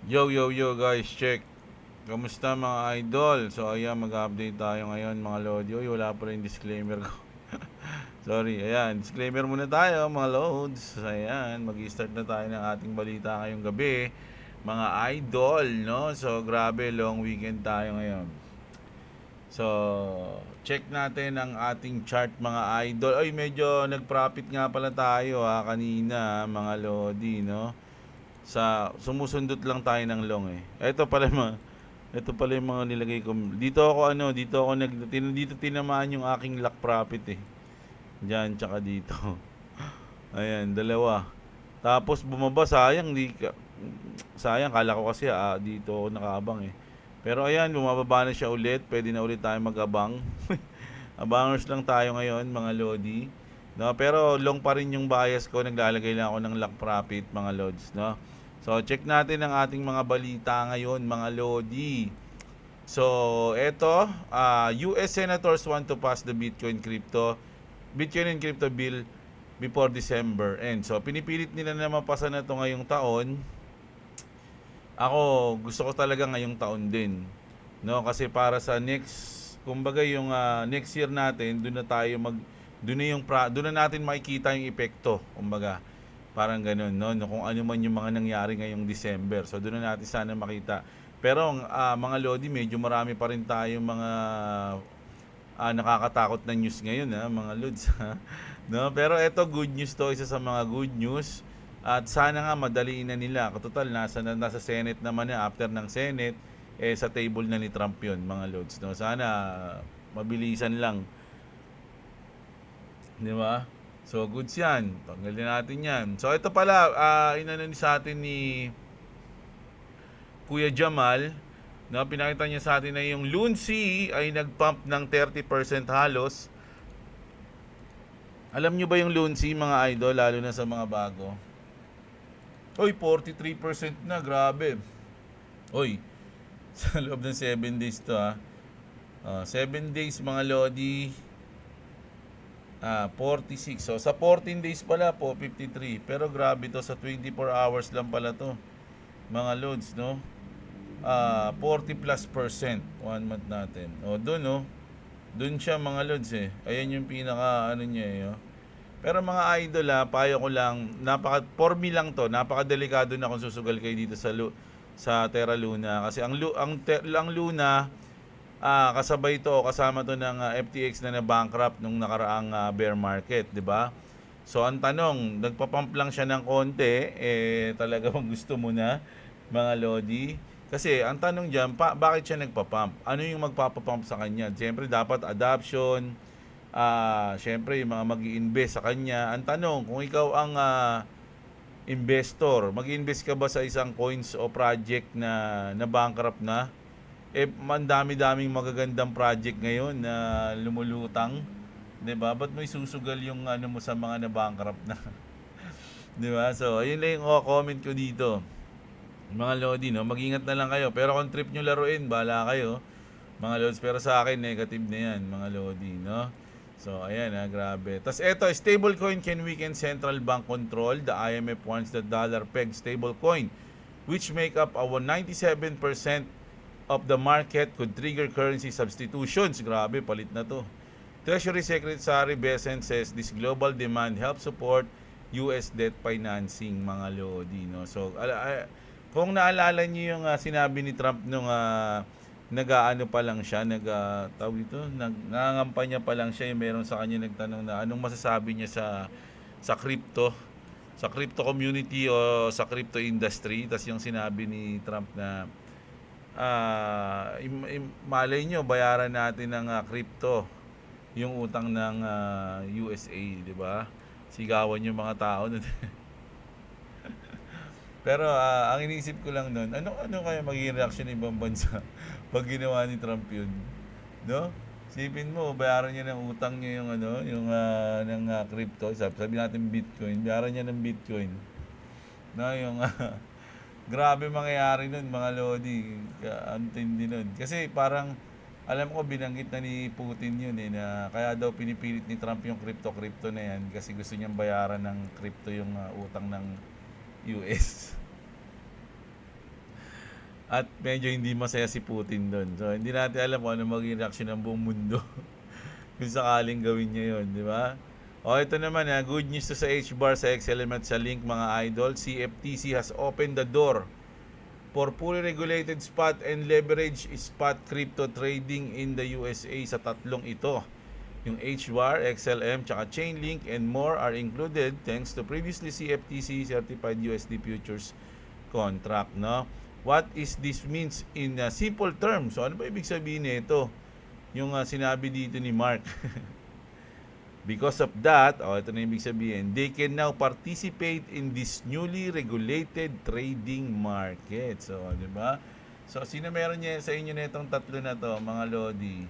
Yo, yo, yo guys, check. Kamusta mga idol? So ayan, mag-update tayo ngayon mga lodi. Uy, wala pa rin disclaimer ko. Sorry, ayan, disclaimer muna tayo mga loads. Ayan, mag-start na tayo ng ating balita ngayong gabi. Mga idol, no? So grabe, long weekend tayo ngayon. So, check natin ang ating chart mga idol. Ay, medyo nag-profit nga pala tayo kanina mga lodi, no? Sa sumusundot lang tayo ng long eh. Ito pala yung mga nilagay ko. Dito tinamaan yung aking luck profit eh. Diyan tsaka dito. Ayan, dalawa. Tapos bumaba, sayang kala ko kasi dito ako nakaabang eh. Pero ayan, bumababa na siya ulit. Pwede na ulit tayo mag-abang. Abangers lang tayo ngayon, mga lodi. No, pero long pa rin yung bias ko. Naglalagay lang ako ng luck profit, mga lods, no. So, check natin ang ating mga balita ngayon, mga lodi. So, eto, US senators want to pass the Bitcoin and crypto bill before December end. So, pinipilit nila na mapasa na to ngayong taon. Ako, gusto ko talaga ngayong taon din. No, kasi para sa kumbaga yung next year natin, doon na natin makikita yung epekto, kumbaga. Parang ganoon, no? Kung ano man yung mga nangyari ngayong December. So doon na natin sana makita. Pero mga lodi, medyo marami pa rin tayong mga nakakatakot na news ngayon, mga lods. No? Pero eto, good news to, isa sa mga good news. At sana nga madaliin na nila. Total, nasa Senate naman na, after ng Senate, sa table na ni Trump yun, mga lods. No? Sana mabilisan lang. Di ba? So, goods yan. Tanggalin natin yan. So, ito pala, inanon sa atin ni Kuya Jamal, na pinakita niya sa atin na yung Lunsi ay nag-pump ng 30% halos. Alam nyo ba yung Lunsi, mga idol, lalo na sa mga bago? Oy, 43% na, grabe. Oy, sa loob ng 7 days to 7 days mga lodi, 46. So sa 14 days pala po 53. Pero grabe to, sa 24 hours lang pala to, mga loads, no? 40+% 1 month natin. Doon, no? Doon siya, mga loads eh. Ayan yung pinaka ano niya eh. Pero mga idol, payo ko lang, for me lang to, napakadelikado na kung susugal kayo dito sa Terra Luna kasi ang Luna, kasabay to, kasama to ng FTX na na-bankrupt nung nakaraang bear market, 'di ba? So ang tanong, nagpa-pump lang siya ng konti, talaga bang gusto mo na, mga lodi? Kasi ang tanong diyan, bakit siya nagpa-pump? Ano yung magpapa-pump sa kanya? Siyempre dapat adoption, siyempre yung mga mag-i-invest sa kanya. Ang tanong, kung ikaw ang investor, mag-invest ka ba sa isang coins o project na bankrupt na? Mandami-daming magagandang project ngayon na lumulutang, 'di ba? Ba't mo isusugal yung ano mo sa mga na bankrupt na? 'Di ba? So, ayun lang yung comment ko dito. Mga lodi, no, mag-ingat na lang kayo. Pero kung trip nyo laruin, bahala kayo, mga lods. Pero sa akin, negative na yan, mga lodi, no? So, ayan grabe. Tapos eto, stablecoin can weaken central bank control. The IMF warns that dollar peg stablecoin, which make up 97% of the market, could trigger currency substitutions. Grabe, palit na to. Treasury Secretary Bessent says this global demand helps support US debt financing, mga lodi, no? So, kung naalala niyo yung sinabi ni Trump nung nag-aano pa lang siya, tawag ito, nangangampanya pa lang siya, yung meron sa kanya nagtanong na anong masasabi niya sa crypto, sa crypto community o sa crypto industry. Tas yung sinabi ni Trump na malay nyo, bayaran natin ng crypto yung utang ng USA, di ba? Sigawan yung mga tao. Pero ang iniisip ko lang noon, ano kaya magiging reaction ng ibang bansa pag ginawa ni Trump yun, no? Sipin mo, bayaran niya ng utang niya yung ng crypto, sabi natin Bitcoin, bayaran niya ng Bitcoin. No, yung grabe mangyayari nun, mga lodi. Antindi nun. Kasi parang, alam ko binanggit na ni Putin yun na kaya daw pinipilit ni Trump yung crypto na yan kasi gusto niyang bayaran ng crypto yung utang ng US. At medyo hindi masaya si Putin doon. So, hindi natin alam kung ano magiging reaction ng buong mundo kung sakaling gawin niya yun, di ba? O, ito naman good news to sa HBAR, sa XLM at sa Link mga idol. CFTC has opened the door for fully regulated spot and leverage spot crypto trading in the USA sa tatlong ito. Yung HBAR, XLM, tsaka Chainlink and more are included thanks to previously CFTC certified USD futures contract, no? What is this means in simple terms? So ano ba ibig sabihin nito? Yung sinabi dito ni Mark. Because of that, ito na ibig sabihin, they can now participate in this newly regulated trading market. So, di ba? So, sino meron niya sa inyo nitong tatlo na to, mga lodi?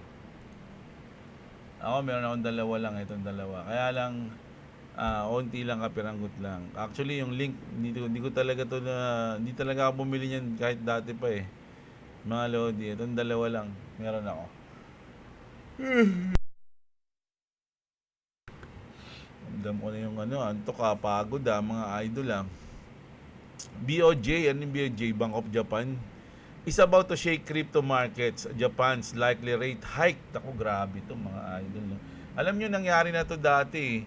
Ako, meron akong dalawa lang, itong dalawa. Kaya lang, onti lang, kapiranggot lang. Actually, yung link, hindi ko talaga to na, hindi talaga ako bumili niyan kahit dati pa eh. Mga lodi, itong dalawa lang, meron ako. Damdam ko na yung antok pagod mga idol BOJ, ano yung BOJ? Bank of Japan is about to shake crypto markets. Japan's likely rate hike. Ako, grabe to mga idol. No? Alam nyo, nangyari na to dati.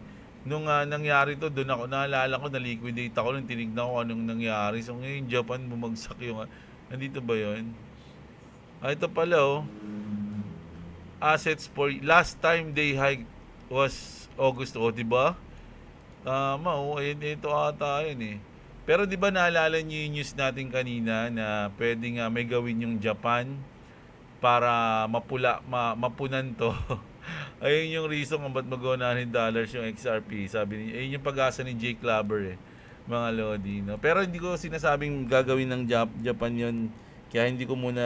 Nung nangyari to, doon ako, naalala ko, na-liquidate ako nung tinignan ko anong nangyari. So ngayon, Japan, bumagsak yung, nandito ba yun? Ito pala, assets for, last time they hiked was August, diba? Tama, ito ata yun eh. Pero 'di ba naalala niyo yung news natin kanina na pwedeng may gawin yung Japan para mapunan to. Ayun yung reason kung ba't mag-$100 yung XRP. Sabi niya, ayun yung pag-asa ni Jake Clubber mga lodi, no? Pero hindi ko sinasabing gagawin ng Japan yun. Kaya hindi ko muna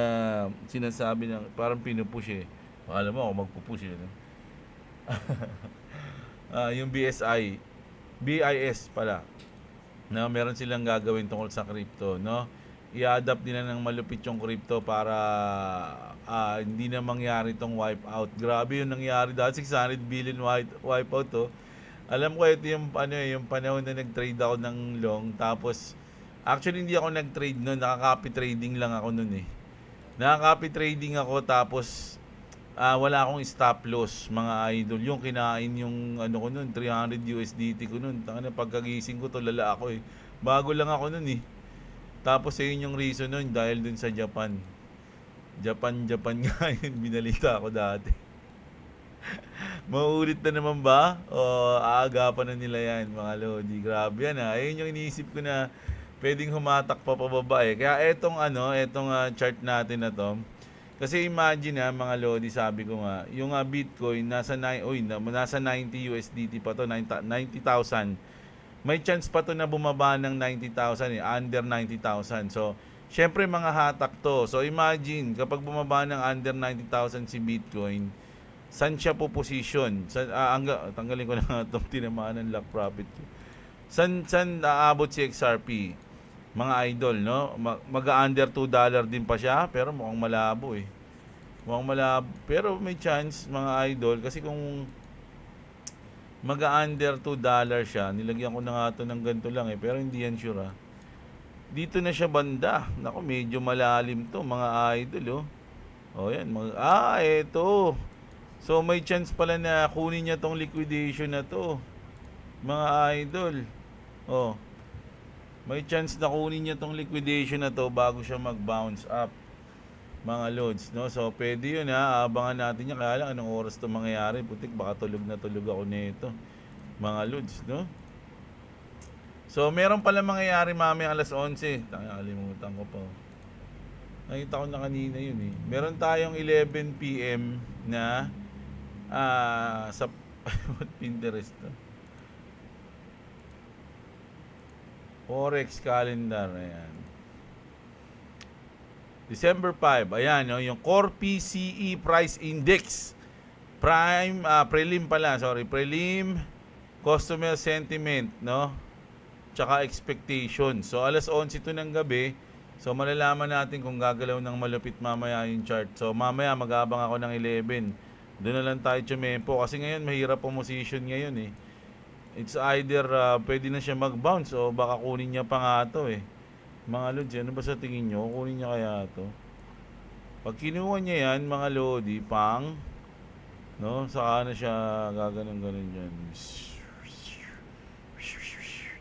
sinasabi na parang pinupush eh. Alam mo ako magpupush eh. No? Yung BIS pala na meron silang gagawin tungkol sa crypto, no? I-adapt nila ng malupit yung crypto para hindi na mangyari tong wipeout. Grabe yung nangyari dahil 600 billion wipeout to. Alam ko ito yung yung panahon na nag-trade ako ng long, tapos actually hindi ako nag-trade noon, nakaka-copy trading lang ako noon eh. Nakaka-copy trading ako tapos wala akong stop loss mga idol. Yung kinain yung ko nun, 300 USDT ko nun. Tanga na, pagkagising ko tulala ako eh. Bago lang ako nun eh. Tapos yun yung reason nun dahil dun sa Japan. Japan nga yun, binalita ako dati. Mauulit na naman ba? O aagapan na nila yan mga lodi. Grabe yan Ayun yung iniisip ko na pwedeng humatak pa pababa eh. Kaya etong chart natin na to, kasi imagine mga lodi, sabi ko nga, yung Bitcoin nasa 90 USDT pa to, 90,000. May chance pa to na bumaba ng 90,000 under 90,000. So, syempre mga hatak to. So, imagine kapag bumaba ng under 90,000 si Bitcoin, saan siya po position? Tanggalin ko na itong tinamaan ng lock profit ko. Saan aabot si XRP? Mga idol, no? Mag-under $2 din pa siya, pero mukhang malabo eh. Mukhang malabo. Pero may chance, mga idol, kasi kung mag-under $2 siya, nilagyan ko na nga ito ng ganito lang eh, pero hindi yan sure Dito na siya banda. Naku, medyo malalim to, mga idol, yan. Eto. So, may chance pala na kunin niya tong liquidation na to, mga idol. May chance na kunin niya tong liquidation na to bago siya mag-bounce up, mga loads, no? So, pwede yun abangan natin yan. Kaya lang, anong oras to mangyayari? Putik, baka tulog ako nito, mga loads, no? So, meron pala mangyayari mamaya alas 11. Nakalimutan ko pa. Nakita ko na kanina yun eh. Meron tayong 11 PM na sa Pinterest to. Forex calendar, ayan. December 5, ayan, yung Core PCE Price Index. Prelim Customer Sentiment, no? Tsaka Expectation. So, alas 11 ito ng gabi. So, malalaman natin kung gagalaw ng malupit mamaya yung chart. So, mamaya mag-aabang ako ng 11. Doon na lang tayo tumempo. Kasi ngayon, mahirap ang position ngayon eh. It's either pwede na siya mag-bounce o baka kunin niya pa nga ito eh. Mga Lods, ano ba sa tingin nyo? Kunin niya kaya to? Pag kinuha niya yan, mga Lodi, pang, no? Saka na siya gaganon-ganon dyan.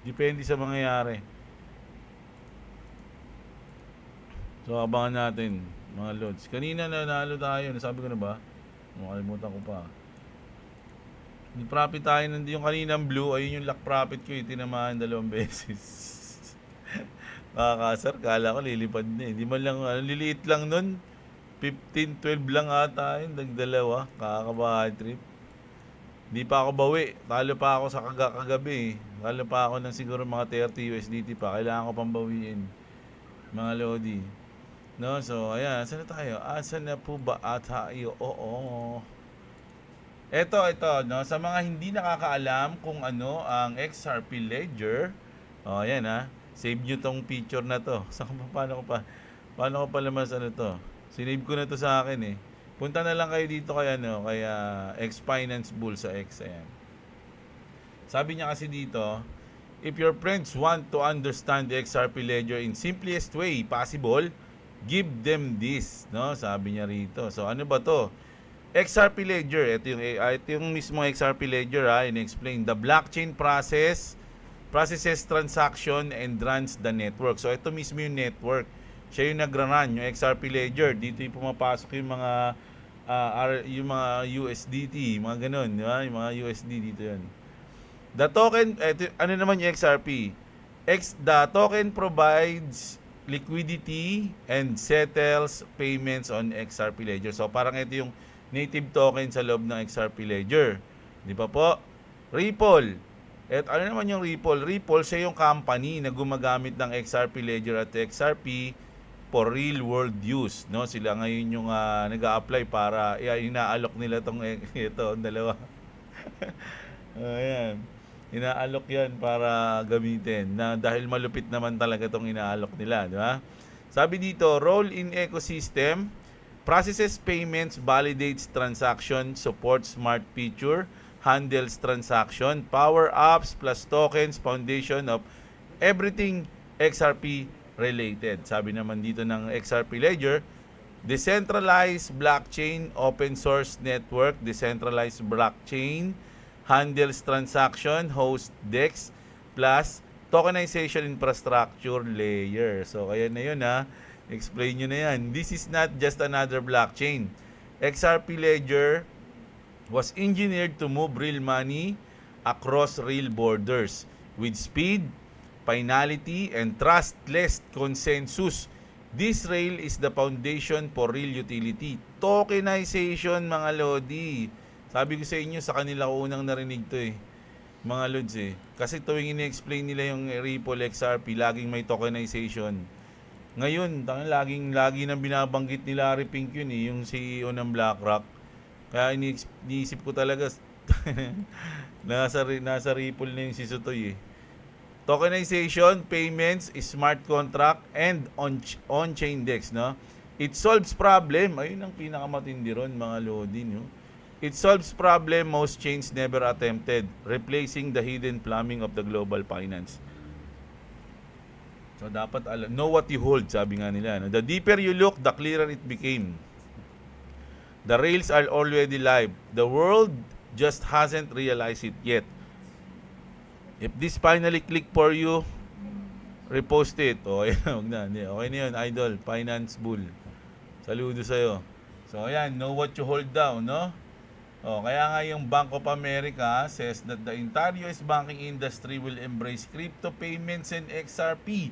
Depende sa mangyayari. So, abangan natin, mga Lods. Kanina nanalo tayo. Nasabi ko na ba? Makalimutan ko pa. Nag-profit tayo yung kaninang blue. Ayun yung luck profit ko. Tinamaan 2 beses. Makakasar. Kala ko lilipad na eh. Di man lang, liliit lang nun. 15, 12 lang ata yun. Nagdalawa. Kakakabahan trip. Di pa ako bawi. Talo pa ako sa kagabi eh. Talo pa ako ng siguro mga 30 USDT pa. Kailangan ko pang bawiin. Mga Lodi. No, so ayan, saan na tayo? Saan na po ba tayo? Oo. Ito, no, sa mga hindi nakakaalam kung ano ang XRP Ledger, ayan save nyo tong picture na to. Paano ko pa lamas ano to? Sinave ko na to sa akin eh. Punta na lang kayo dito kay X Finance Bull sa X, ayan. Sabi niya kasi dito, if your friends want to understand the XRP Ledger in simplest way possible, give them this, no? Sabi niya rito. So ano ba to? XRP Ledger, ito yung mismo XRP Ledger in-explain. The blockchain processes transaction and runs the network. So ito mismo yung network. Siya yung nagra-run, yung XRP Ledger. Dito yung pumapasok yung mga USDT, mga ganun, di ba? Yung mga USD dito yun. The token, ano naman yung XRP? The token provides liquidity and settles payments on XRP Ledger. So parang ito yung native token sa loob ng XRP Ledger. Di ba po? Ripple. At ano naman yung Ripple? Ripple, siya yung company na gumagamit ng XRP Ledger at XRP for real world use. No? Sila ngayon yung nag-a-apply para inaalok nila ito, dalawa. Ayan. Inaalok yan para gamitin na dahil malupit naman talaga itong inaalok nila, di ba? Sabi dito, role in ecosystem, processes payments, validates transaction, supports smart feature, handles transaction, power apps plus tokens, foundation of everything XRP related. Sabi naman dito ng XRP Ledger, decentralized blockchain, open source network, decentralized blockchain, handles transaction, host DEX, plus tokenization infrastructure layer. So, kaya na yun explain nyo na yan. This is not just another blockchain. XRP Ledger was engineered to move real money across real borders with speed, finality, and trustless consensus. This rail is the foundation for real utility. Tokenization, mga Lodi. Sabi ko sa inyo, sa kanila ko unang narinig to mga Lods Kasi tuwing ini-explain nila yung Ripple XRP, laging may tokenization. Ngayon, lagi nang binabanggit ni Larry Pink yun yung CEO ng BlackRock. Kaya iniisip ko talaga, nasa Ripple na yung si Sutoy Tokenization, payments, smart contract, and on-chain DEX, no? It solves problem. Ayun ang pinakamatindi ron, mga Lodi, no? It solves problem most chains never attempted, replacing the hidden plumbing of the global finance. So dapat know what you hold, sabi nga nila. No? The deeper you look, the clearer it became. The rails are already live. The world just hasn't realized it yet. If this finally click for you, repost it. Okay na yun, idol. Finance Bull. Saludo sa'yo. So ayan, know what you hold down, no? Kaya nga yung Bank of America says that the entire US banking industry will embrace crypto payments and XRP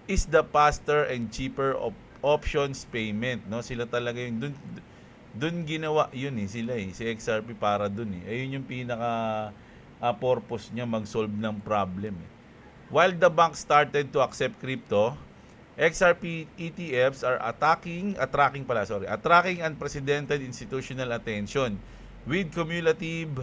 is the faster and cheaper of options payment, no? Sila talaga yung dun ginawa yun sila si XRP para dun Ayun yung pinaka purpose niya mag-solve ng problem While the bank started to accept crypto, XRP ETFs are attracting unprecedented institutional attention with cumulative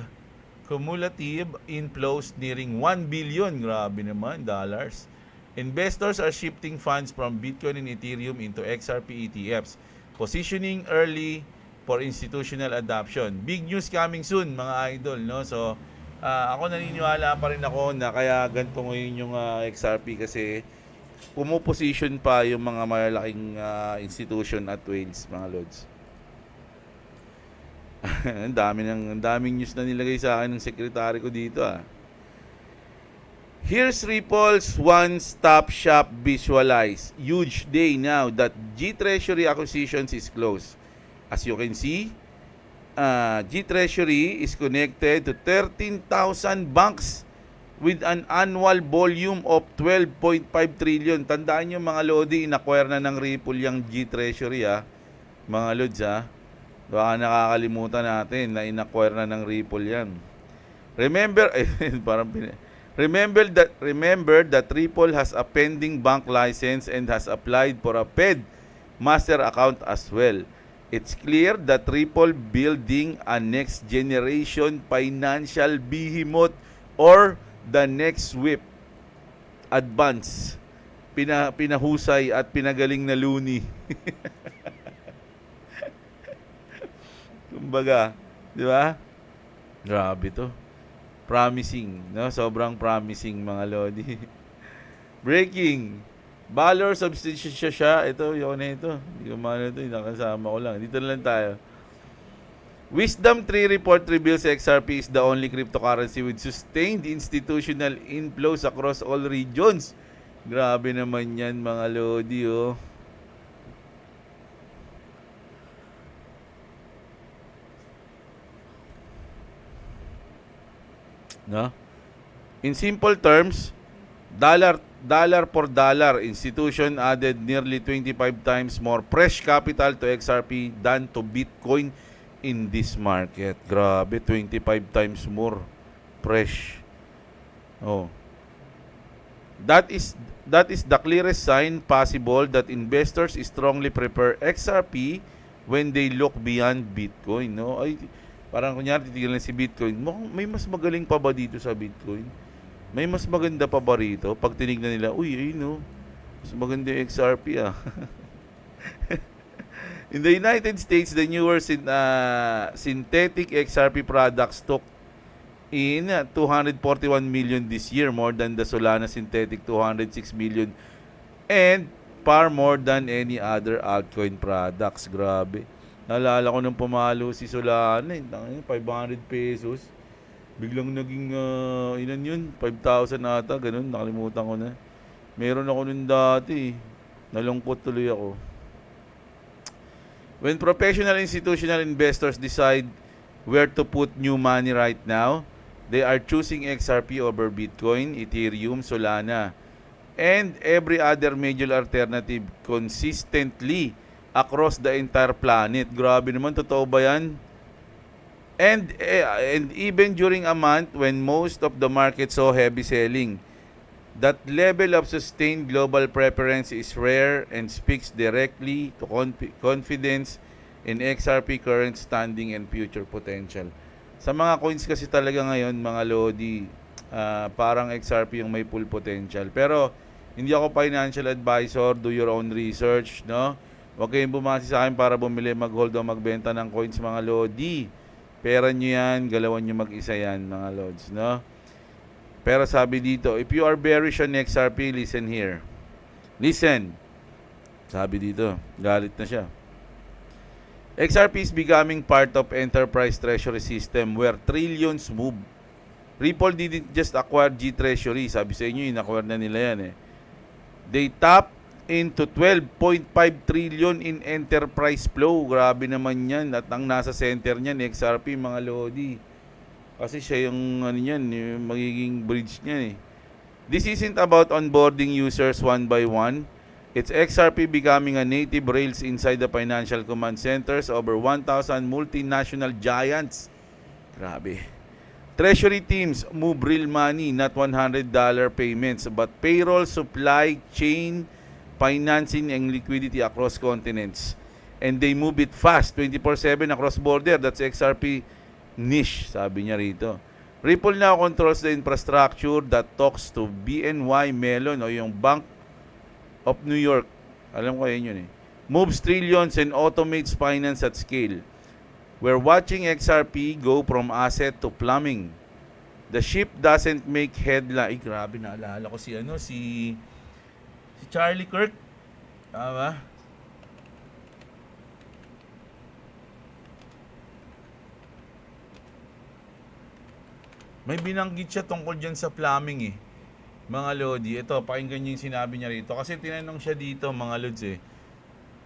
inflows nearing 1 billion, grabe naman, dollars. Investors are shifting funds from Bitcoin and Ethereum into XRP ETFs, positioning early for institutional adoption. Big news coming soon, mga idol, no? So, ako naniniwala pa rin ako na kaya ganito ngayon yung XRP kasi pumoposition pa yung mga malalaking institution at whales, mga lods. ang daming news na nilagay sa akin ng sekretary ko dito Here's Ripple's one-stop shop visualize. Huge day now that G-Treasury acquisitions is closed. As you can see, G-Treasury is connected to 13,000 banks with an annual volume of 12.5 trillion. Tandaan nyo mga Lodi, in-acquire na ng Ripple yung G-Treasury mga Lods Baka nakakalimutan natin na in-acquire na ng Ripple yan. Remember that Ripple has a pending bank license and has applied for a Fed master account as well. It's clear that Ripple building a next generation financial behemoth or the next SWIFT advance. Pinahusay at pinagaling na Looney. Kumbaga, di ba? Grabe to. Promising, no? Sobrang promising mga Lodi. Breaking. Valor substitution siya. Ito, yun na ito. Hindi ko maano ito. Nakasama ko lang. Dito na lang tayo. Wisdom 3 report reveals XRP is the only cryptocurrency with sustained institutional inflows across all regions. Grabe naman yan mga Lodi, No? In simple terms, dollar for dollar, institution added nearly 25 times more fresh capital to XRP than to Bitcoin in this market. Grabe, 25 times more fresh. That is the clearest sign possible that investors strongly prefer XRP when they look beyond Bitcoin, no? Parang kunyari, titignan si Bitcoin. May mas magaling pa ba dito sa Bitcoin? May mas maganda pa ba rito? Pag tinignan nila, mas maganda yung XRP In the United States, the newer synthetic XRP products took in 241 million this year, more than the Solana synthetic 206 million, and far more than any other altcoin products. Grabe. Naalala ko nung pumalo si Solana, 500 pesos. Biglang naging, ilan yun? 5,000 ata, ganun. Nakalimutan ko na. Meron ako nun dati. Nalungkot tuloy ako. When professional institutional investors decide where to put new money right now, they are choosing XRP over Bitcoin, Ethereum, Solana, and every other major alternative consistently across the entire planet. Grabe naman, totoo ba yan? And even during a month when most of the market saw heavy selling, that level of sustained global preference is rare and speaks directly to confidence in XRP current standing and future potential. Sa mga coins kasi talaga ngayon, mga Lodi, parang XRP yung may full potential. Pero hindi ako financial advisor, do your own research, no? Huwag kayong bumasi sa akin para bumili, mag-hold o magbenta ng coins, mga Lodi. Pera nyo yan, galawan nyo mag-isa yan, mga Lods, no? Pero sabi dito, if you are bearish on XRP, listen here. Listen. Sabi dito, galit na siya. XRP is becoming part of enterprise treasury system where trillions move. Ripple didn't just acquire G-Treasury. Sabi sa inyo, in-acquire na nila yan They tap into 12.5 trillion in enterprise flow. Grabe naman yan. At ang nasa center niyan, XRP, mga Lodi. Kasi siya yung, yung magiging bridge niyan This isn't about onboarding users one by one. It's XRP becoming a native rails inside the financial command centers, over 1,000 multinational giants. Grabe. Treasury teams move real money, not $100 payments, but payroll, supply chain, financing, and liquidity across continents. And they move it fast, 24/7 across border. That's XRP niche, sabi niya rito. Ripple now controls the infrastructure that talks to BNY Mellon o yung Bank of New York. Alam ko yun Moves trillions and automates finance at scale. We're watching XRP go from asset to plumbing. The ship doesn't make headline. Grabe, naalala ko si Si Charlie Kirk. Tama? May binanggit siya tungkol dyan sa plumbing eh. Mga Lodi, ito, pakinggan niyo yung sinabi niya rito. Kasi tinanong siya dito, mga Lods eh.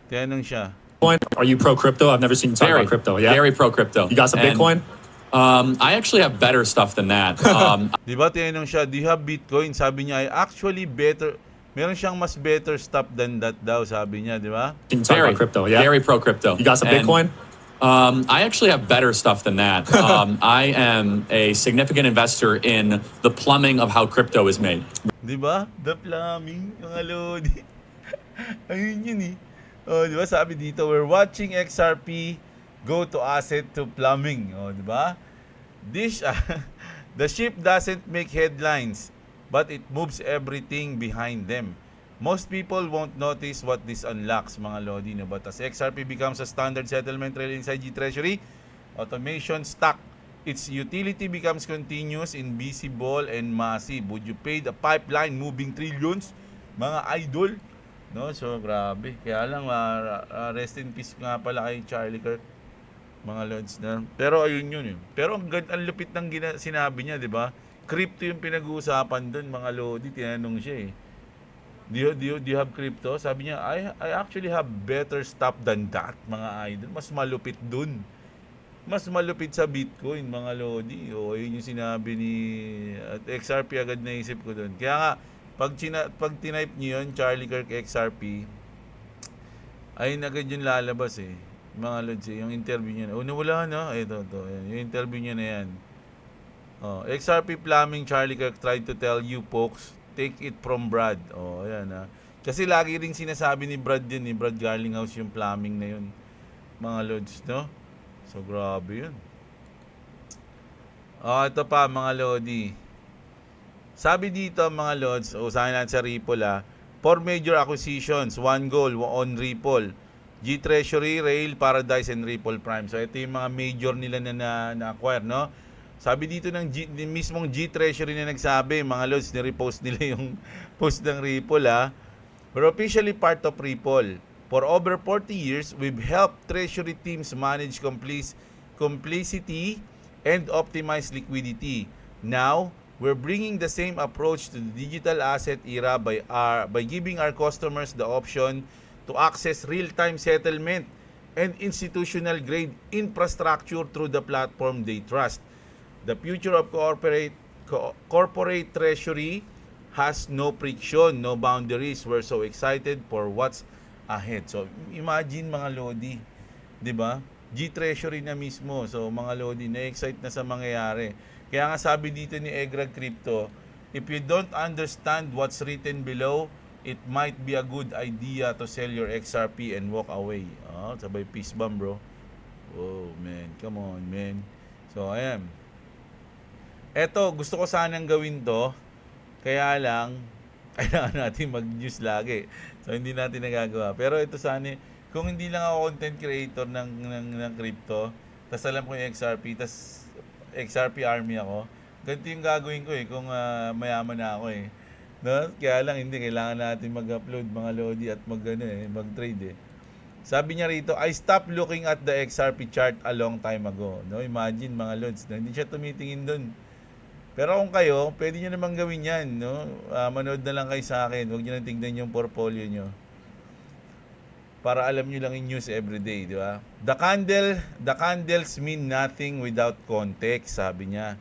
Tinanong siya. Are you pro crypto? I've never seen you talk about crypto. Yeah, Very pro crypto. you got some And, Bitcoin? I actually have better stuff than that. Di ba tinanong siya, do you have Bitcoin? Sabi niya, ay actually better, meron siyang mas better stuff than that daw, sabi niya, di ba? Can you talk about crypto? Yeah, Very pro crypto. you got some And, Bitcoin? I actually have better stuff than that. I am a significant investor in the plumbing of how crypto is made. Di ba? The plumbing, mga Lodi. Ayun yun eh. Oh, di ba sabi dito, we're watching XRP go to asset to plumbing. Oh, di ba? This, the ship doesn't make headlines, but it moves everything behind them. Most people won't notice what this unlocks, mga Lodi. No? But as XRP becomes a standard settlement rail inside G Treasury, automation stack, its utility becomes continuous, invisible, and massive. Would you pay the pipeline moving trillions, mga idol? No, so grabe. Kaya lang, rest in peace nga pala kay Charlie Kirk, mga Lods na. Pero ayun yun eh. Pero ang lupit ng sinabi niya, di ba? Crypto yung pinag-uusapan doon, mga Lodi. Tinanong siya eh. Do you have crypto? Sabi niya, I actually have better stuff than that, mga idol. Mas malupit dun. Mas malupit sa Bitcoin, mga Lodi. O, yun yung sinabi ni at XRP agad naisip ko dun. Kaya nga, pag tinype niyo yun, Charlie Kirk XRP, ayun agad yung lalabas eh. Mga Lods eh, yung interview niya. Oh, nawala na. Ito. Yung interview niya na yan. Oh, XRP plumbing, Charlie Kirk tried to tell you folks, take it from Brad. Oh, ayan ha. Kasi lagi ring sinasabi ni Brad din, ni Brad Garlinghouse yung plumbing na yun. Mga Lods, no? So, grabe yun. Oh, ito pa, mga Lodi. Sabi dito, mga Lods, usahin natin sa Ripple ha. 4 major acquisitions, 1 goal on Ripple. G Treasury, Rail, Paradise, and Ripple Prime. So, ito yung mga major nila na-acquire, no? Sabi dito ng mismong G Treasury na nagsabi, mga Lods, nirepost nila yung post ng Ripple, ha? We're officially part of Ripple. For over 40 years, we've helped Treasury teams manage complicity and optimize liquidity. Now, we're bringing the same approach to the digital asset era by giving our customers the option to access real-time settlement and institutional-grade infrastructure through the platform they trust. The future of corporate treasury has no friction, no boundaries. We're so excited for what's ahead. So, imagine mga Lodi, 'di ba? G Treasury na mismo. So, mga Lodi, na-excite na sa mangyayari. Kaya nga sabi dito ni Egrag Crypto, if you don't understand what's written below, it might be a good idea to sell your XRP and walk away. Oh, sabay peace bomb, bro. Oh, man. Come on, man. So, ayan. Eto, gusto ko sanang gawin to. Kaya lang, kailangan natin mag-news lagi. So, hindi natin nagagawa. Pero ito sana, kung hindi lang ako content creator ng crypto, tas alam ko yung XRP, tas XRP army ako, ganito yung gagawin ko eh, kung mayaman na ako eh. No? Kaya lang, hindi. Kailangan natin mag-upload, mga Lodi, at mag-trade eh. Sabi niya rito, I stopped looking at the XRP chart a long time ago. No? Imagine, mga Lods, no? Hindi siya tumitingin dun. Pero kung kayo, pwede nyo naman gawin yan, no? Manood na lang kayo sa akin. Huwag nyo nang tignan yung portfolio nyo. Para alam nyo lang yung news everyday, di ba? The candles mean nothing without context, sabi niya.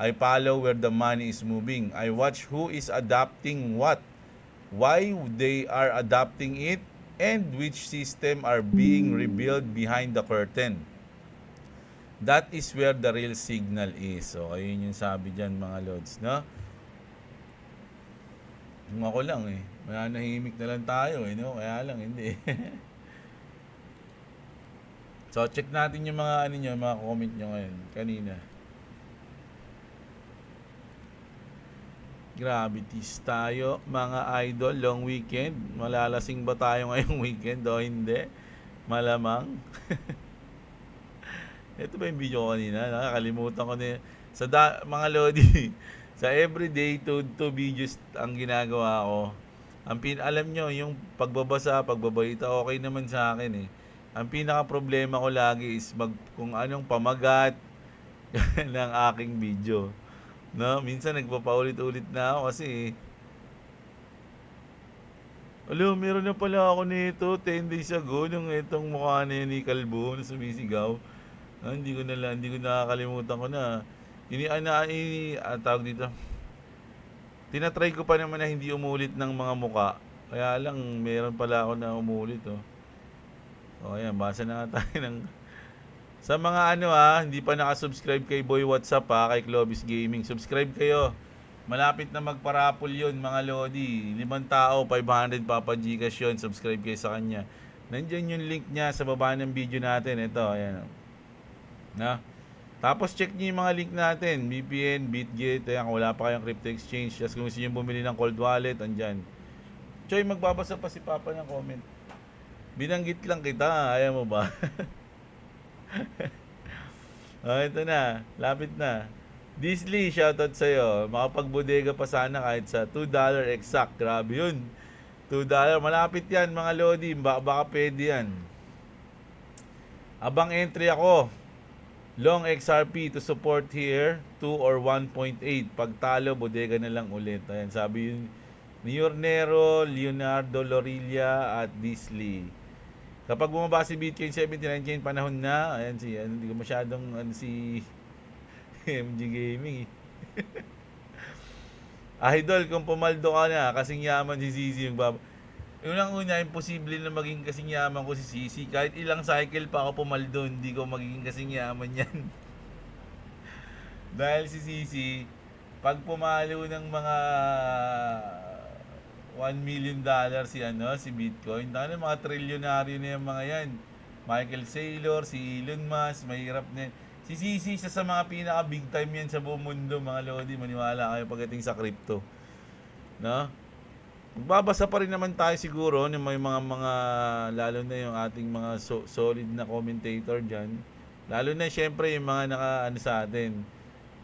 I follow where the money is moving. I watch who is adopting what, why they are adopting it, and which system are being rebuilt behind the curtain. That is where the real signal is. So, ayun yung sabi dyan, mga Lods, no? Kung ako lang eh. Mananahimik na lang tayo eh, no? Kaya lang, hindi. So, check natin yung mga mga comment nyo ngayon, kanina. Gravities tayo, mga idol, long weekend. Malalasing ba tayo ngayong weekend o hindi? Malamang. Ito ba yung video ko kanina? Nakakalimutan ko na sa mga Lodi. Sa everyday, 2 videos ang ginagawa ko. Alam nyo, yung pagbabasa, pagbabalita, okay naman sa akin eh. Ang pinaka problema ko lagi is kung anong pamagat ng aking video. No, minsan nagpapaulit-ulit na ako kasi meron na pala ako nito 10 days ago nung itong mukha na yun ni Kalbo na sumisigaw. Hindi ko nakakalimutan ko na. Tawag dito. Tinatry ko pa naman na hindi umulit ng mga muka. Kaya lang, meron pala ako na umulit, oh. O, ayan, basa na nga tayo ng... Sa mga hindi pa nakasubscribe kay Boy WhatsApp kay Clovis Gaming. Subscribe kayo. Malapit na magparapol yun, mga Lodi. 5 tao, 500 Papa Gcash yun. Subscribe kayo sa kanya. Nandyan yung link niya sa baba ng video natin. Ito, ayan. Na? Tapos check niyo yung mga link natin. VPN, BitGet, ayan, kung wala pa kayong crypto exchange. Tapos kung gusto niyo bumili ng cold wallet, andyan. Choy, magbabasa pa si Papa ng comment. Binanggit lang kita, ayaw mo ba? Ito na, lapit na. Disley, shoutout sa'yo. Makapagbodega pa sana kahit sa $2 exact. Grabe yun. $2, malapit yan mga Lodi. Baka pwede yan. Abang entry ako. Long XRP to support here, 2 or 1.8. Pagtalo, bodega na lang ulit. Ayan, sabi yun ni Yornero, Leonardo Lorilla at Disley. Kapag bumaba si Bitcoin 79 panahon na, ayan hindi ko masyadong si MG Gaming. Idol, kung pumaldo ka na, kasing yaman si Sisi yung Unang-una, imposible na maging kasing yaman ko si Sisi. Kahit ilang cycle pa ako pumaldo, hindi ko magiging kasing yaman yan. Dahil si Sisi, pag pumalo ng mga $1 million si Bitcoin, dahil mga trilyonaryo na yung mga yan. Michael Saylor, si Elon Musk, mahirap na yan. Si Sisi, isa sa mga pinaka big time yan sa buong mundo, mga Lodi. Maniwala kayo pagdating sa crypto. No? Magbabasa pa rin naman tayo siguro ng may mga lalo na yung ating mga solid na commentator dyan. Lalo na syempre yung mga sa atin.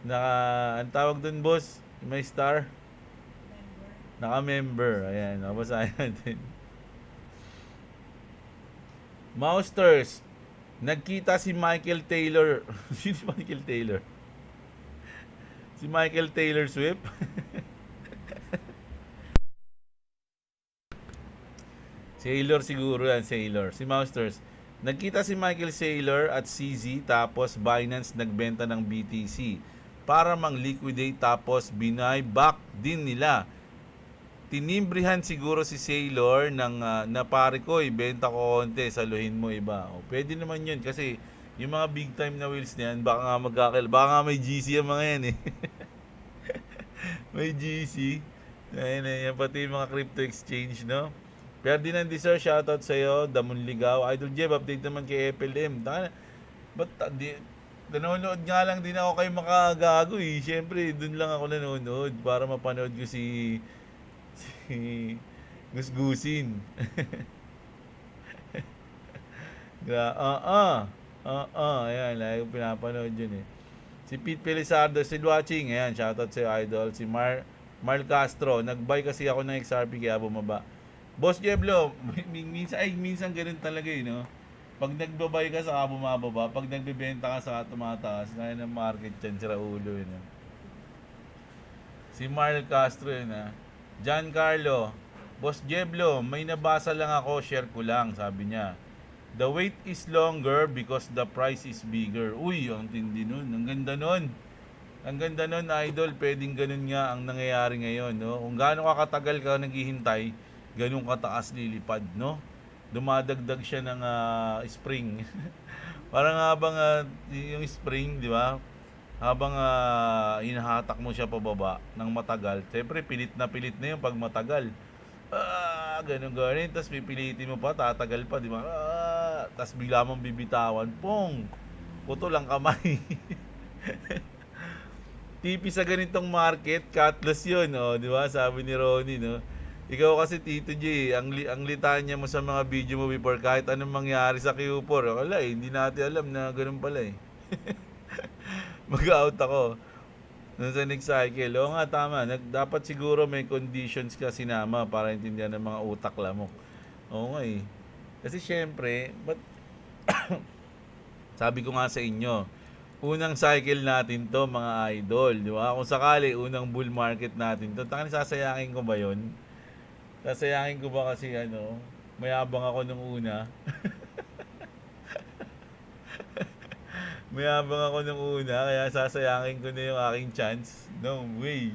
Ang tawag dun, boss? May star? Naka-member. Ayan, basahin natin. Mousters, nagkita si Michael Taylor. Sino si Michael Taylor? Si Michael Taylor Swift? Sailor siguro yan, Sailor. Si Mousters, nagkita si Michael Saylor at CZ tapos Binance nagbenta ng BTC para mang-liquidate tapos binayback din nila. Tinimbrihan siguro si Saylor ng na pare ko, ibenta ko konti, saluhin mo iba. Pwede naman yun kasi yung mga big time na wheels na yan, baka nga may GC yung mga yan eh. May GC. Yan, pati yung mga crypto exchange, no? Ferdinand Sir, shoutout sa'yo. Damon Ligaw. Idol Jeb, update naman kay FLM. Nanonood nga lang din ako kay makagago eh. Siyempre, dun lang ako nanonood para mapanood ko si Gusgusin. Ayan, lagi ko pinapanood yun eh. Si Pete Pelizardo, still watching. Ayan, shoutout sa'yo, idol. Si Marl Castro, nag-buy kasi ako ng XRP kaya bumaba. Boss Jeblo, minsan ganun talaga eh, no? Pag nagbabay ka saka bumababa, pag nagbebenta ka saka tumataas, na yun ang market dyan, sira ulo yun. Si Marl Castro yun Giancarlo, Boss Jeblo, may nabasa lang ako, share ko lang, sabi niya. The wait is longer because the price is bigger. Uy, ang tindi nun, ang ganda nun. Ang ganda nun, idol, pwedeng ganun nga ang nangyayari ngayon, no? Kung gaano ka katagal ka naghihintay, ganun kataas lilipad, no? Dumadagdag siya ng spring. Parang habang yung spring, di ba? Habang hinahatak mo siya pababa ng matagal. Siyempre, pilit na yung pag matagal. Ganun. Tapos pipilitin mo pa, tatagal pa, di ba? Tapos bigla mong bibitawan. Pong! Putol ang kamay. Tipi sa ganitong market, cutlass yun, di ba? Sabi ni Ronnie, no? Ikaw kasi Tito J, ang litanya mo sa mga video mo before kahit anong mangyari sa Q4. Hindi natin alam na ganun pala eh. Mag-out ako. Nung sa next cycle. Oo nga, tama. Dapat siguro may conditions ka sinama para intindihan ng mga utak lamok. Oo nga eh. Kasi syempre, sabi ko nga sa inyo, unang cycle natin to mga idol, di ba? Kung sakali, unang bull market natin to, tangan sasayangin ko ba yon? Sasayangin ko ba kasi mayabang ako nung una? Mayabang ako nung una, kaya sasayangin ko na yung aking chance? No way.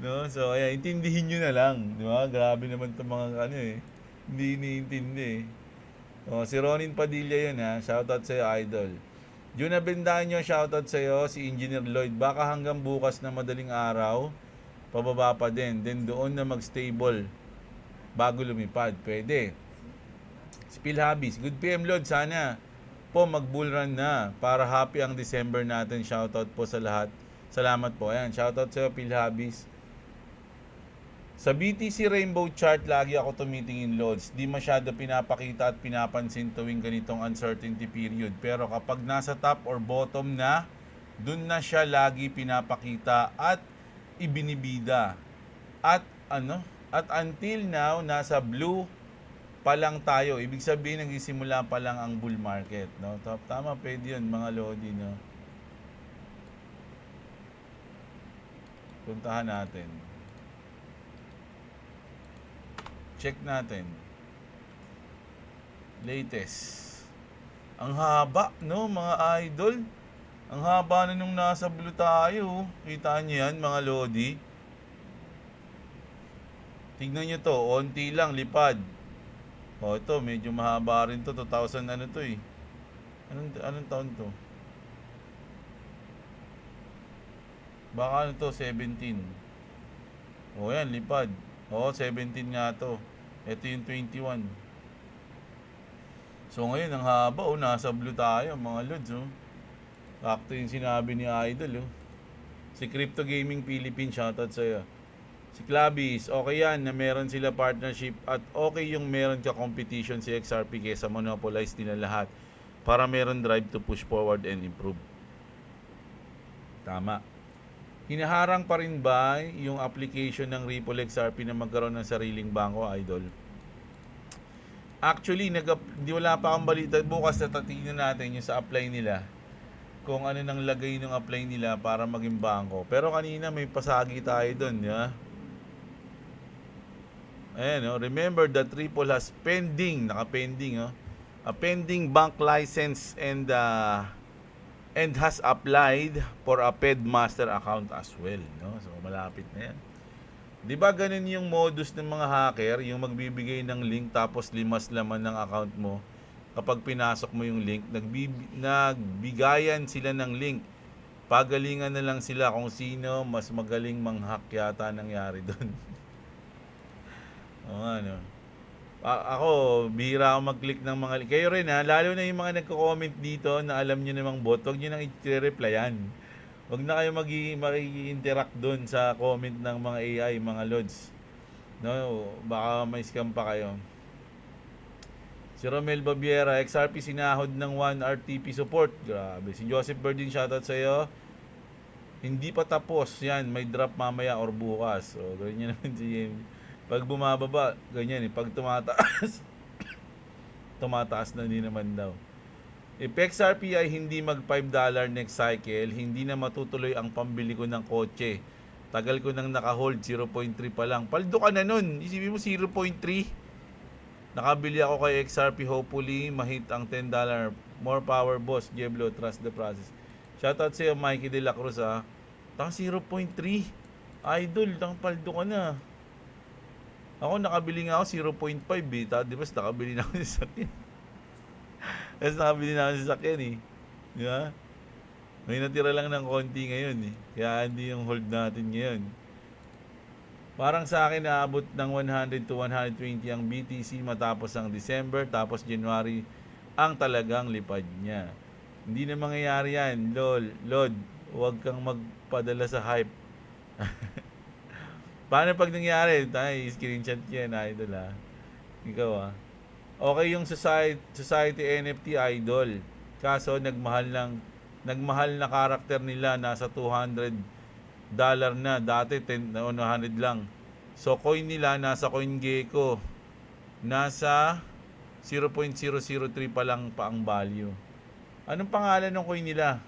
No? So, kaya intindihin nyo na lang. Di ba? Grabe naman itong mga hindi iniintindi eh. Si Ronin Padilla yun ha. Shoutout sa'yo, idol. Jun Abendaño, shoutout sa'yo. Si Engineer Lloyd. Baka hanggang bukas na madaling araw, pababa pa din. Then doon na mag-stable bago lumipad. Pwede. Si Phil Habis. Good PM, Lord. Sana po mag-bull run na para happy ang December natin. Shoutout po sa lahat. Salamat po. Ayan, shoutout sa'yo, Phil Habis. Sa BTC Rainbow Chart, lagi ako tumitingin, Lods. Di masyado pinapakita at pinapansin tuwing ganitong uncertainty period. Pero kapag nasa top or bottom na, dun na siya lagi pinapakita at ibinibida. At until now, nasa blue pa lang tayo. Ibig sabihin, nagsisimula pa lang ang bull market. No? Tama, pwede yun, mga Lodi. No? Puntahan natin. Check natin. Latest. Ang haba, no, mga idol. Ang haba na nung nasa blue tayo. Kita niyo yan, mga Lodi. Tignan niyo to, onti lang, lipad. Ito, medyo mahaba rin to. 2000 to eh. Anong taon to? Baka to, 17. Yan, lipad. 17 nga to. Ito yung 21. So ngayon, ang haba, nasa blue tayo, mga Lods, Sakto yung sinabi ni Idol, Si Crypto Gaming Philippines, shoutout sa'yo. Si Clabis, okay yan na meron sila partnership at okay yung meron ka competition si XRP kesa monopolize nila lahat para meron drive to push forward and improve. Tama. Hinaharang pa rin ba yung application ng Ripple XRP na magkaroon ng sariling bangko, Idol? Actually, di wala pa akong balita. Bukas na tatingnan natin yung sa apply nila. Kung ano nang lagay ng apply nila para maging bangko. Pero kanina may pasagi tayo doon, ya. Ayan, remember that Ripple has pending, naka-pending, a pending bank license and has applied for a PedMaster account as well, no? So malapit na 'yan. 'Di ba ganun yung modus ng mga hacker, yung magbibigay ng link tapos limas laman ng account mo. Kapag pinasok mo yung link, nagbigayan sila ng link. Pagalingan na lang sila kung sino mas magaling manghack yata nangyari doon. Ako, bihira ako mag-click ng mga link. Kayo rin lalo na yung mga nagko-comment dito na alam nyo namang bot, huwag nyo nang i-replyan. Huwag na kayo mag-interact doon sa comment ng mga AI, mga Lods. No, baka may scam pa kayo. Si Romel Babiera, XRP sinahod ng 1 RTP support. Grabe. Si Joseph Berdin, shoutout sa'yo. Hindi pa tapos yan, may drop mamaya or bukas. So, ganyan naman si pag bumababa, ganyan pag tumataas, tumataas na din naman daw. If XRP ay hindi mag $5 next cycle, hindi na matutuloy ang pambili ko ng kotse. Tagal ko nang naka-hold, 0.3 pa lang. Paldo ka na nun, isipin mo 0.3. Nakabili ako kay XRP, hopefully mahit ang $10. More power, boss. Jeblo, trust the process. Shoutout sa'yo, Mikey De La Cruz, Taka 0.3. Idol, paldo ka na. Ako nakabili nga ako 0.5 Di ba nakabili na ako sa sakyan? Tapos nakabili na ako sa sakyan Di ba? May natira lang ng konti ngayon Kaya hindi yung hold natin ngayon. Parang sa akin naabot ng 100 to 120 ang BTC matapos ang December, tapos January ang talagang lipad niya. Hindi na mangyayari yan, Lord. Huwag kang magpadala sa hype. Paano pag nangyari? Tayo, screenshot yan, Idol Ikaw Okay yung society NFT, Idol. Kaso nagmahal na karakter nila, nasa 200 dollar na. Dati 10 na 100 lang. So coin nila nasa CoinGecko. Nasa 0.003 pa lang pa ang value. Anong pangalan ng coin nila?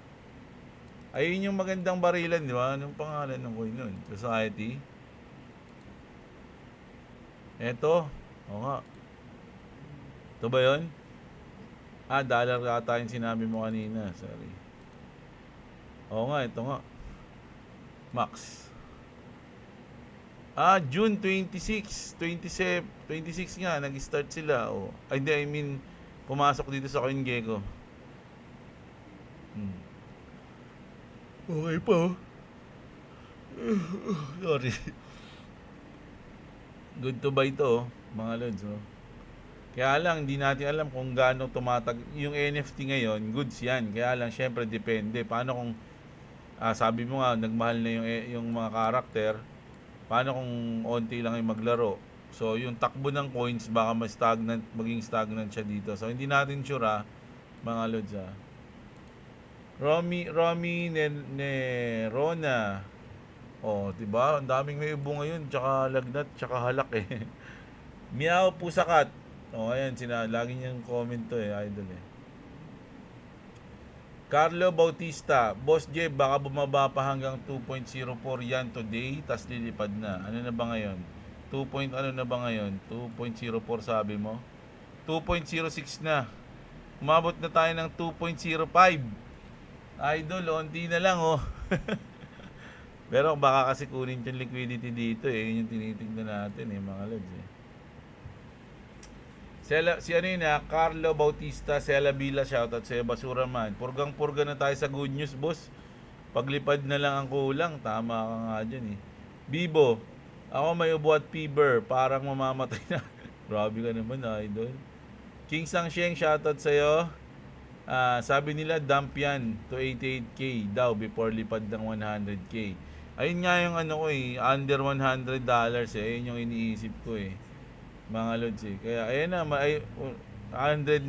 Ayun yung magandang barilan, di ba? Anong pangalan ng coin nun? Society. Eto. O nga. Ito ba yun? Dollar ata yung sinabi mo kanina. Sorry. Oo nga, ito nga. Max. June 26. 26 nga, nag-start sila. Ay, hindi, I mean, pumasok dito sa CoinGecko. Okay pa, Sorry. Good to buy to, mga lods, Kaya lang, hindi natin alam kung gaano tumatag. Yung NFT ngayon, goods yan. Kaya lang, syempre, depende. Paano kung, sabi mo nga, nagmahal na yung mga karakter. Paano kung onti lang yung maglaro? So, yung takbo ng coins, baka maging stagnant siya dito. So, hindi natin sure, mga lods, Romy Nerona. Diba? Ang daming may ibo ngayon. Tsaka lagnat, tsaka halak Meow Pusakat. Ayan. Lagi niyang comment to idol Carlo Bautista. Boss J, baka bumaba pa hanggang 2.04 yan today. Tas lilipad na. Ano na ba ngayon? 2. Ano na ba ngayon? 2.04 sabi mo? 2.06 na. Umabot na tayo ng 2.05. Idol, onti na lang Pero baka kasi kunin yung liquidity dito Yun yung tinitignan natin mga lods Si ano yun Carlo Bautista, Sela Villa, shoutout sa Basura man. Purgang-purga na tayo sa good news, boss. Paglipad na lang ang kulang. Tama ka nga dyan Bibo, ako may ubo at fever. Parang mamamatay na. Grabe ka naman, idol. King Sang Sheng, shoutout sa'yo. Sabi nila dump yan to 88k daw before lipad ng 100k. Ayun nga yung under $100 ayun yung iniisip ko mga lods Kaya ayun na $190,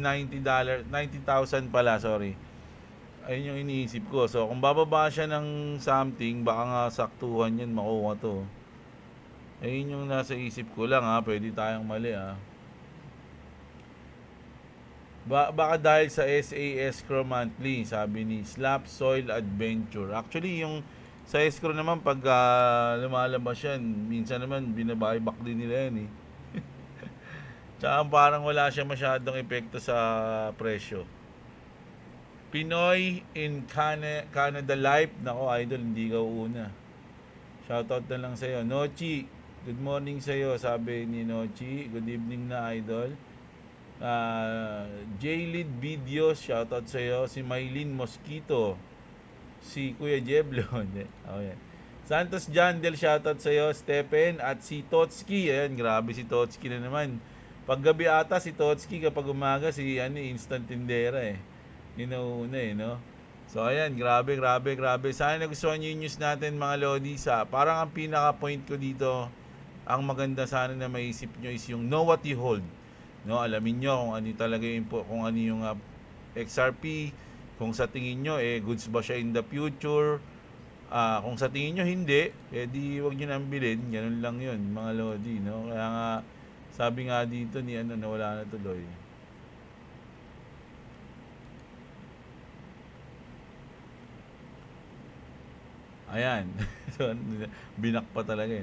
90,000 pala, sorry. Ayun yung iniisip ko. So kung bababa siya ng something, baka nga saktuhan yan makuha to. Ayun yung nasa isip ko lang pwede tayong mali Baka dahil sa SA Escrow Monthly, sabi ni Slap Soil Adventure. Actually, yung sa escrow naman, pag lumalabas yan, minsan naman binabayback din nila yan Tsaka parang wala siya masyadong epekto sa presyo. Pinoy in Canada Life. Nako, idol, hindi ka una. Shoutout na lang sa'yo. Nochi, good morning sa'yo, sabi ni Nochi. Good evening na, idol. J-Lead Videos, shoutout sa iyo. Si Maylin Mosquito, si Kuya Jeblon Santos Jandel, shoutout sa iyo. Stephen at si Totski. Ayan, grabe si Totski na naman. Paggabi ata si Totski, kapag umaga si instant tindera Inuuna no? So ayan, grabe. Sana nagustuhan niyo yung news natin, mga lodi. Parang ang pinaka point ko dito, ang maganda sana na maisip nyo is yung know what you hold. No, alamin nyo kung ano talaga kung ano yung XRP, kung sa tingin nyo goods ba siya in the future. Kung sa tingin nyo hindi, di wag nyo nang bilhin. Ganun lang yun, mga lodi, no? Kaya nga sabi nga dito ni nawala na tuloy. Ayan. So, binak pa talaga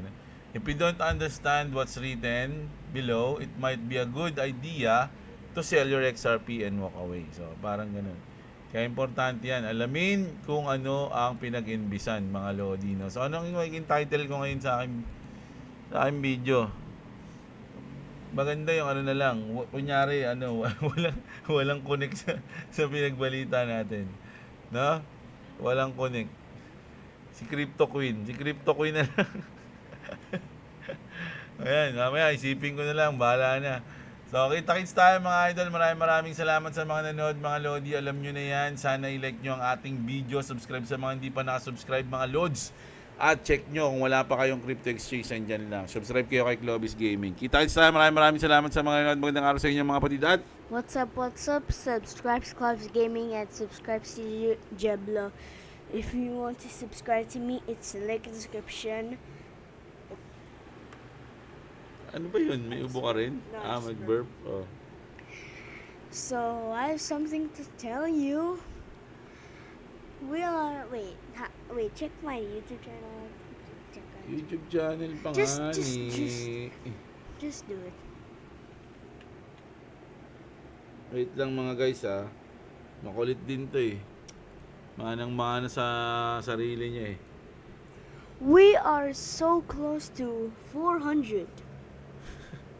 If you don't understand what's written below, it might be a good idea to sell your XRP and walk away. So, parang ganun. Kaya importante yan. Alamin kung ano ang pinag-inbisan, mga lodi. No? So, anong magiging title ko ngayon sa aking video? Maganda yung na lang. Kunyari, walang connect sa pinagbalita natin. No? Walang connect. Si Crypto Queen na lang. Ayan, mamaya isipin ko na lang, bahala na. So, kita-kits tayo mga idol. Maraming salamat sa mga nanood, mga lodi. Alam nyo na yan. Sana i-like nyo ang ating video. Subscribe sa mga hindi pa nakasubscribe, mga lods. At check nyo kung wala pa kayong crypto exchange, andyan lang. Subscribe kayo kay Clovis Gaming. Kita-kits tayo. Maraming salamat sa mga nanood. Magandang araw sa inyo, mga kapatid. At What's up? Subscribe to Clovis Gaming and subscribe to Jeblo. If you want to subscribe to me, it's the link in the description. Ano ba yun? May ubo ka rin? No, Ah, just mag-burp? Oh. So I have something to tell you. Wait, check my YouTube channel. Check out. YouTube channel pa Just- nga just- eh. Just do it. Wait lang mga guys ah. Makulit din to eh. Manang-mana sa sarili niya eh. We are so close to 400.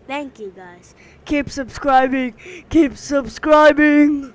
Thank you guys. Keep subscribing. Keep subscribing.